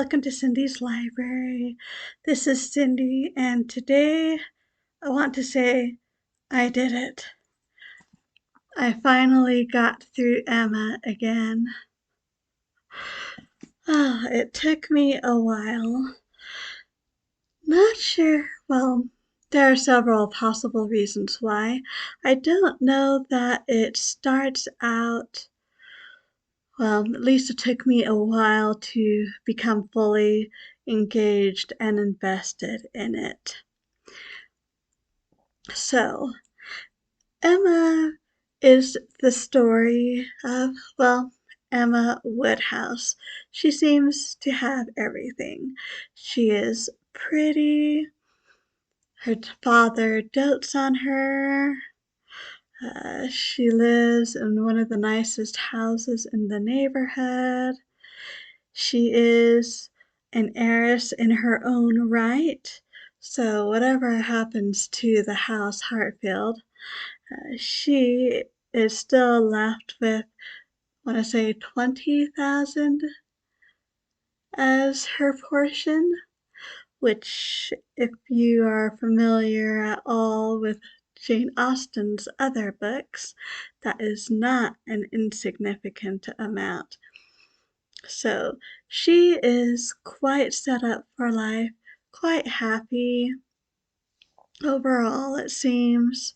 welcome to Cindy's Library. This is Cindy, and today I want to say I did it. I finally got through Emma again. It took me a while. Not sure, well, there are several possible reasons why. I don't know that it starts out, well, at least it took me a while to become fully engaged and invested in it. So, Emma is the story of, well, Emma Woodhouse. She seems to have everything. She is pretty, her father dotes on her, she lives in one of the nicest houses in the neighborhood. She is an heiress in her own right, so whatever happens to the house Hartfield, she is still left with, I want to say, 20,000 as her portion, which, if you are familiar at all with Jane Austen's other books, that is not an insignificant amount. So she is quite set up for life, quite happy overall, it seems.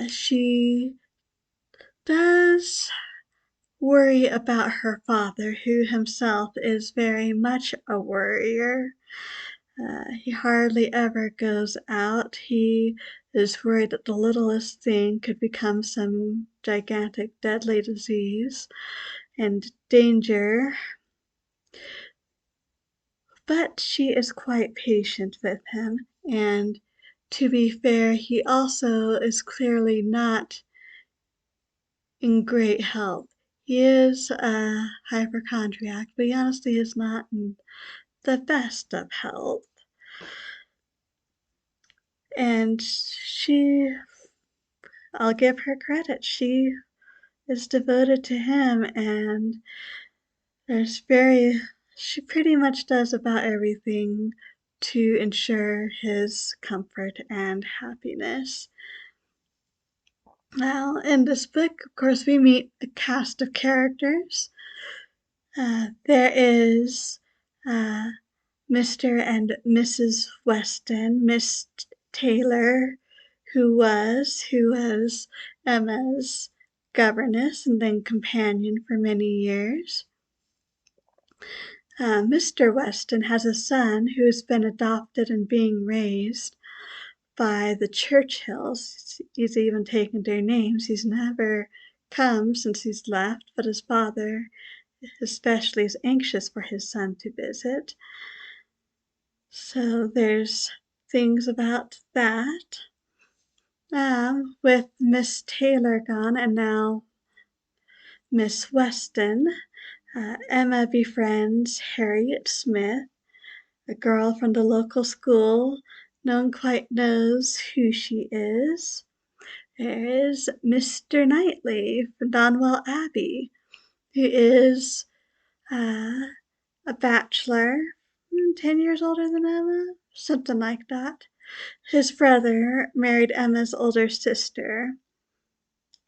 She does worry about her father, who himself is very much a worrier. He hardly ever goes out. He is worried that the littlest thing could become some gigantic deadly disease and danger. But she is quite patient with him, and to be fair, he also is clearly not in great health. He is a hypochondriac, but he honestly is not in the best of health. And I'll give her credit, she is devoted to him, and she pretty much does about everything to ensure his comfort and happiness. Now, in this book, of course, we meet a cast of characters. There is Mr. and Mrs. Weston, Miss Taylor, who was Emma's governess and then companion for many years. Mr. Weston has a son who has been adopted and being raised by the Churchills. He's even taken their names. He's never come since he's left, but his father especially is anxious for his son to visit. So there's things about that. With Miss Taylor gone and now Miss Weston, Emma befriends Harriet Smith, a girl from the local school. No one quite knows who she is. There is Mr. Knightley from Donwell Abbey, who is a bachelor, 10 years older than Emma, something like that. His brother married Emma's older sister,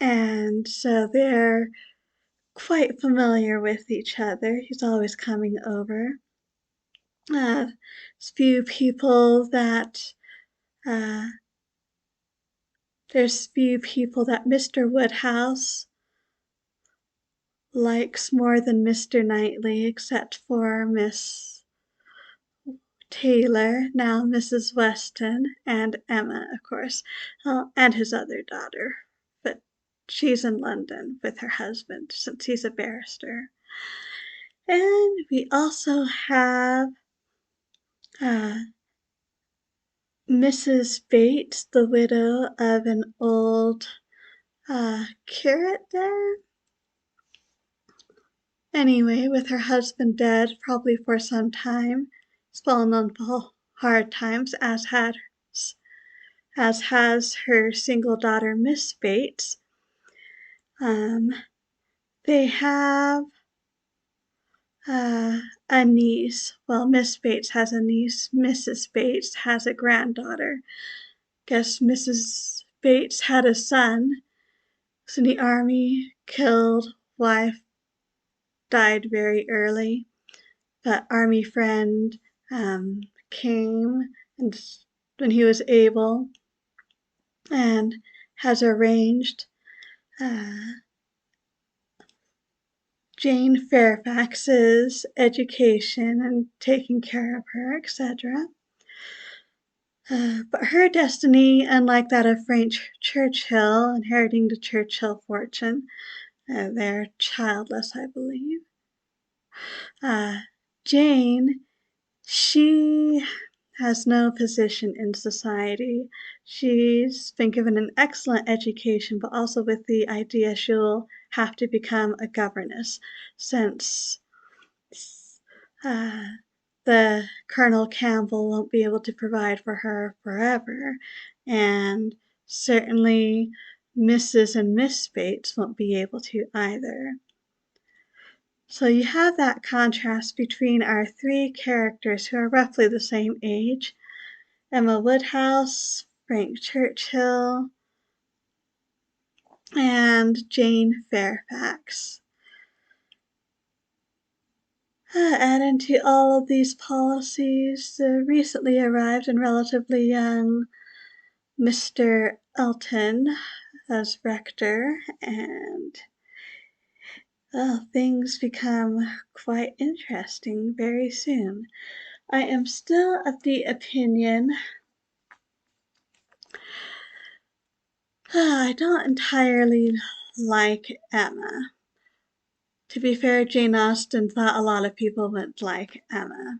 and so they're quite familiar with each other. He's always coming over. There's few people that Mr. Woodhouse likes more than Mr. Knightley, except for Miss Taylor, now Mrs. Weston, and Emma, of course, and his other daughter, but she's in London with her husband since he's a barrister. And we also have Mrs. Bates, the widow of an old curate there. Anyway, with her husband dead probably for some time, he's fallen on hard times, as has her single daughter, Miss Bates. They have a niece. Well, Miss Bates has a niece. Mrs. Bates has a granddaughter. Guess Mrs. Bates had a son. Was in the army, killed, wife died very early. But army friend came and when he was able and has arranged Jane Fairfax's education and taking care of her, etc. But her destiny, unlike that of Frank Churchill, inheriting the Churchill fortune, they're childless, I believe. Jane, she has no position in society. She's been given an excellent education, but also with the idea she'll have to become a governess since the Colonel Campbell won't be able to provide for her forever, and certainly Mrs. and Miss Bates won't be able to either. So you have that contrast between our three characters who are roughly the same age: Emma Woodhouse, Frank Churchill, and Jane Fairfax. Adding to all of these policies, the recently arrived and relatively young Mr. Elton as rector, and things become quite interesting very soon. I am still of the opinion I don't entirely like Emma. To be fair, Jane Austen thought a lot of people wouldn't like Emma.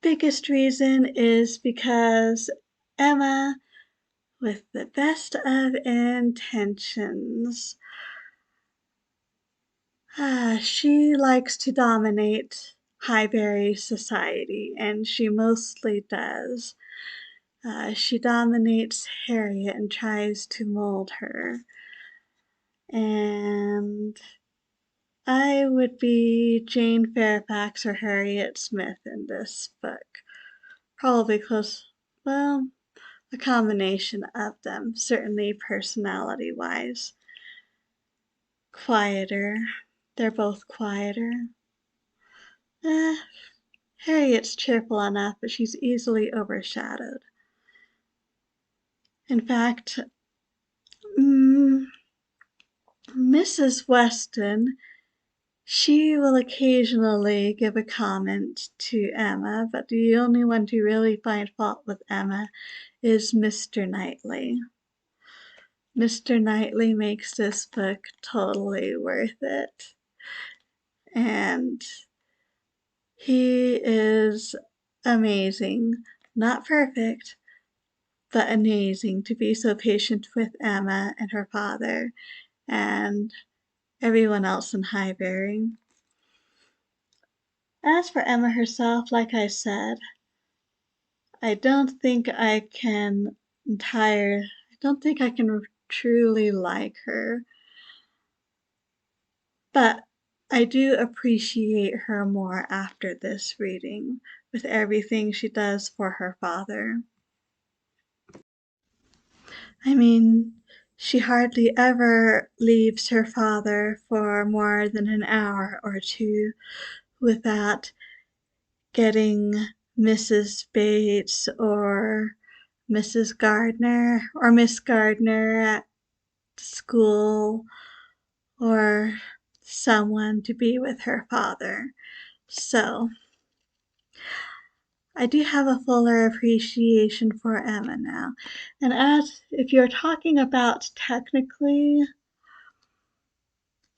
Biggest reason is because Emma, with the best of intentions, she likes to dominate Highbury society, and she mostly does. She dominates Harriet and tries to mold her. And I would be Jane Fairfax or Harriet Smith in this book. Probably close, well, a combination of them, certainly personality-wise. Quieter. They're both quieter. Harriet's cheerful enough, but she's easily overshadowed. In fact, Mrs. Weston, she will occasionally give a comment to Emma, but the only one to really find fault with Emma is Mr. Knightley. Mr. Knightley makes this book totally worth it. And he is amazing. Not perfect, but amazing to be so patient with Emma and her father and everyone else in Highbury. As for Emma herself, like I said, I don't think I can truly like her. But I do appreciate her more after this reading, with everything she does for her father. I mean, she hardly ever leaves her father for more than an hour or two without getting Mrs. Bates or Mrs. Gardner or Miss Gardner at school or someone to be with her father. So I do have a fuller appreciation for Emma now. And as if you're talking about technically,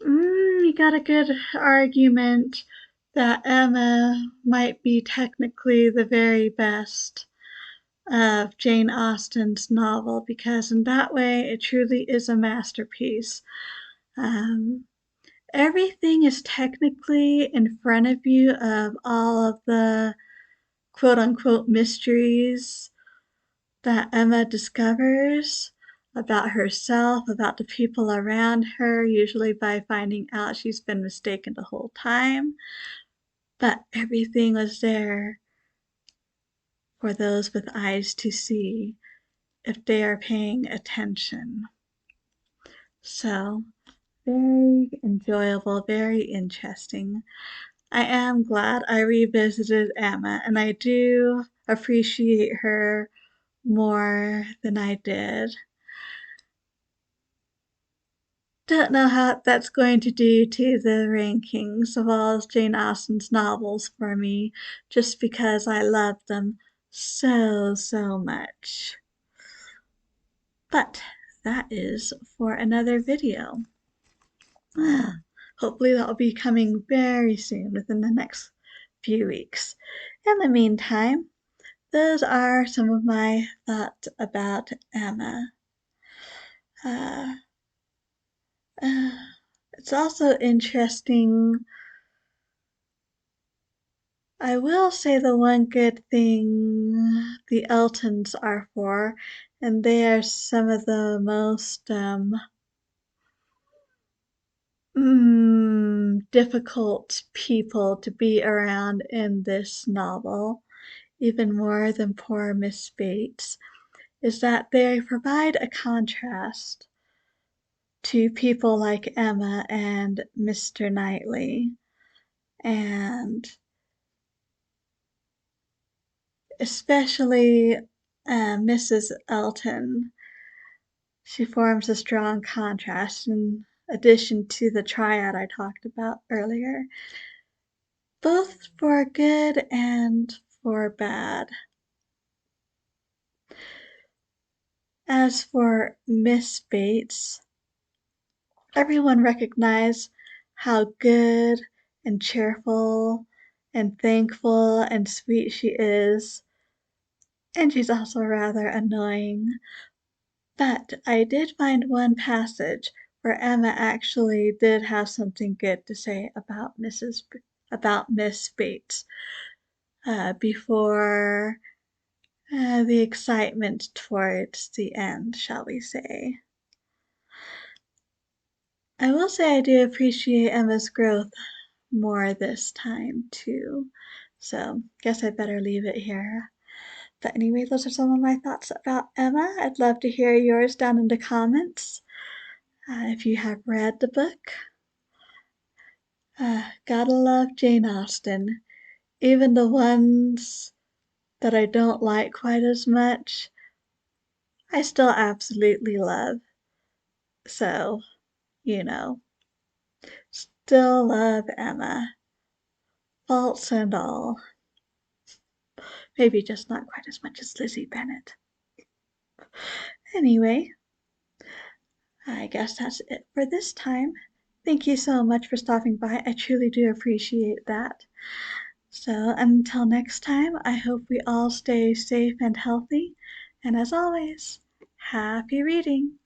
you got a good argument that Emma might be technically the very best of Jane Austen's novel, because in that way it truly is a masterpiece. Everything is technically in front of you of all of the quote unquote mysteries that Emma discovers. about herself, about the people around her, usually by finding out she's been mistaken the whole time. But everything was there for those with eyes to see if they are paying attention. So, very enjoyable, very interesting. I am glad I revisited Emma, and I do appreciate her more than I did. Don't know how that's going to do to the rankings of all Jane Austen's novels for me, just because I love them so, so much. But that is for another video. Hopefully that will be coming very soon, within the next few weeks. In the meantime, those are some of my thoughts about Emma. Uh, it's also interesting. I will say the one good thing the Eltons are for, and they are some of the most difficult people to be around in this novel, even more than poor Miss Bates, is that they provide a contrast to people like Emma and Mr. Knightley, and especially Mrs. Elton. She forms a strong contrast in addition to the triad I talked about earlier, both for good and for bad. As for Miss Bates, everyone recognized how good and cheerful and thankful and sweet she is, and she's also rather annoying. But I did find one passage where Emma actually did have something good to say about Miss Bates before the excitement towards the end, shall we say. I will say I do appreciate Emma's growth more this time too. So guess I better leave it here. But anyway, those are some of my thoughts about Emma. I'd love to hear yours down in the comments. If you have read the book, gotta love Jane Austen. Even the ones that I don't like quite as much, I still absolutely love. So, you know, still love Emma, faults and all. Maybe just not quite as much as Lizzie Bennet. Anyway, I guess that's it for this time. Thank you so much for stopping by. I truly do appreciate that. So until next time, I hope we all stay safe and healthy. And as always, happy reading!